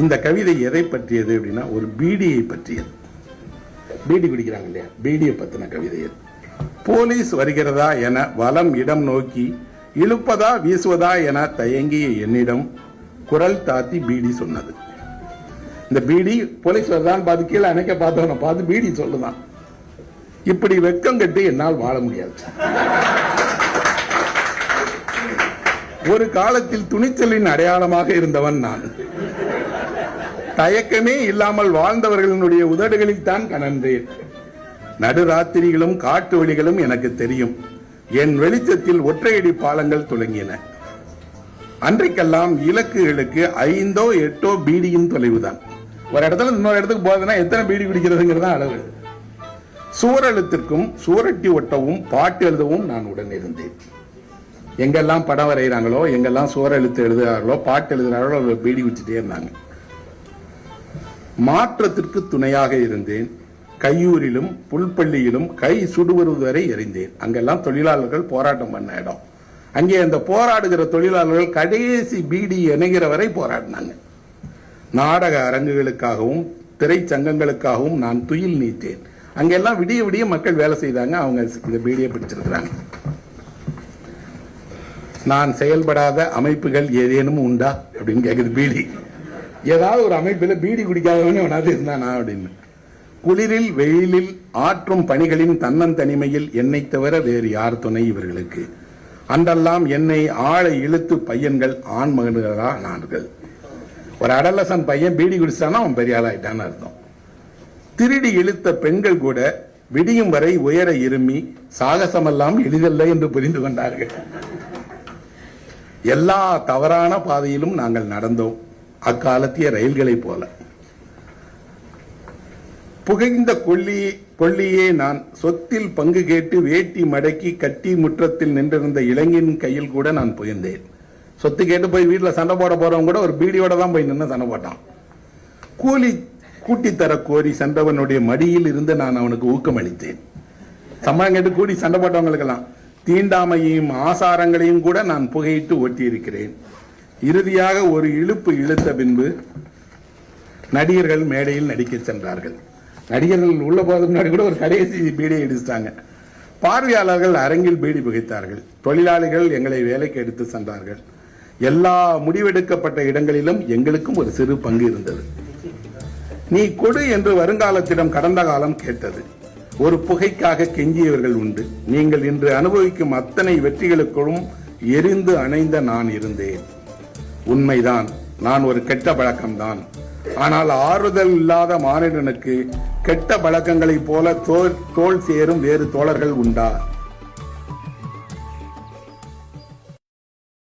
இந்த கவிதை எதை பற்றியது அப்படின்னா ஒரு பீடியை பற்றியது. பீடி குடிக்கிறாங்க இல்லையா, பீடியை பத்தின கவிதை. போலீஸ் வருகிறதா என வலம் இடம் நோக்கி இழுப்பதா வீசுவதா என தயங்கிய என்னிடம் குரல் தாத்தி பீடி சொன்னது. இந்த பீடி போலீஸ் வருதான் பார்த்து கீழே அணைக்க பார்த்தவன பார்த்து பீடி சொல்லுதான். இப்படி வெக்கம் கட்டு என்னால் வாழ முடியாது. ஒரு காலத்தில் துணிச்சலின் அடையாளமாக இருந்தவன் நான். தயக்கமே இல்லாமல் வாழ்ந்தவர்களுடைய உதடுகளில் தான் கனன்றேன். நடுராத்திரிகளும் காட்டு வழிகளும் எனக்கு தெரியும். என் வெளிச்சத்தில் ஒற்றையடி பாலங்கள் துளங்கின. அன்றைக்கெல்லாம் இலக்குகளுக்கு 5ஓ 8ஓ பீடியின் தொலைவுதான். ஒரு இடத்துல இன்னொரு இடத்துக்கு போகுதுன்னா எத்தனை பீடி குடிக்கிறதுங்கிறதா அளவு. சுவரெழுத்திற்கும் சுவரட்டி ஒட்டவும் பாட்டு எழுதவும் நான் உடன் இருந்தேன். எங்கெல்லாம் படம் வரைகிறாங்களோ, எங்கெல்லாம் சுவரெழுத்து எழுதுகிறார்களோ, பாட்டு எழுதுகிறார்களோ பீடி குடிச்சிட்டே இருந்தாங்க. மாற்றத்திற்கு துணையாக இருந்தேன். கையூரிலும் புல்பள்ளியிலும் கை சுடுவது வரை எறிந்தேன். அங்கெல்லாம் தொழிலாளர்கள் போராட்டம் பண்ண இடம். அங்கே அந்த போராடுகிற தொழிலாளர்கள் கடைசி பீடி இணைகிற வரை போராடினாங்க. நாடக அரங்குகளுக்காகவும் திரைச்சங்கங்களுக்காகவும் நான் துயில் நீத்தேன். அங்கெல்லாம் விடிய விடிய மக்கள் வேலை செய்தாங்க. அவங்க இந்த பீடியை பிடிச்சிருக்கிறாங்க. நான் செயல்படாத அமைப்புகள் ஏதேனும் உண்டா அப்படின்னு கேக்குது பீடி. ஏதாவது ஒரு அமைப்பில் பீடி குடிக்காதவனே ஒன்றாவது இருந்தானா அப்படின்னு. குளிரில் வெயிலில் ஆற்றும் பணிகளின் தன்னந்தனிமையில் என்னை தவிர வேறு யார் துணை இவர்களுக்கு? அன்றெல்லாம் என்னை ஆழ இழுத்து பையன்கள் ஆண் மகன்களா நான்கள். ஒரு அடலசன் பையன் பீடி குடிச்சானா அவன் பெரிய ஆளாயிட்டான்னு அர்த்தம். திருடி இழுத்த பெண்கள் கூட விடியும் வரை உயர இருமி சாகசமெல்லாம் எளிதல்ல என்று புரிந்து கொண்டார்கள். எல்லா தவறான பாதையிலும் நாங்கள் நடந்தோம், அக்காலத்திய ரயில்களை போல. புகைந்த கொல்லியே நான் சொத்தில் பங்கு கேட்டு வேட்டி மடக்கி கட்டி முற்றத்தில் நின்றிருந்த இளைஞனின் கையில் கூட நான் புயர்ந்தேன். சொத்து கேட்டு போய் வீட்டில் சண்டை போட போறவங்க கூட ஒரு பீடியோட தான் போய் நின்று சண்டை போட்டான். கூலி கூட்டித்தர கோரி சென்றவனுடைய மடியில் இருந்து நான் அவனுக்கு ஊக்கம் அளித்தேன். சம்பளம் கேட்டு கூடி சண்டை போட்டவங்களுக்கெல்லாம் தீண்டாமையையும் ஆசாரங்களையும் கூட நான் புகையிட்டு ஒட்டி இருக்கிறேன். இறுதியாக ஒரு இழுப்பு இழுத்த பின்பு நடிகர்கள் மேடையில் நடிக்க சென்றார்கள். நடிகர்கள் உள்ள போறதுக்கு முன்னாடி கூட ஒரு கடைசி பீடியை எடுத்துட்டாங்க. பார்வையாளர்கள் அரங்கில் பீடி புகைத்தார்கள். தொழிலாளிகள் எங்களை வேலைக்கு எடுத்து சென்றார்கள். எல்லா முடிவெடுக்கப்பட்ட இடங்களிலும் எங்களுக்கும் ஒரு சிறு பங்கு இருந்தது. நீ கொடு என்று வருங்காலத்திடம் கடந்த காலம் கேட்டது. ஒரு புகைக்காக கெஞ்சியவர்கள் உண்டு. நீங்கள் இன்று அனுபவிக்கும் அத்தனை வெற்றிகளுக்கும் எரிந்து அணைந்த நான் இருந்தேன். உண்மைதான், நான் ஒரு கெட்ட பழக்கம்தான். ஆனால் ஆறுதல் இல்லாத மானிடனுக்கு கெட்ட பழக்கங்களைப் போல தோல் சேரும் வேறு தோழர்கள் உண்டா?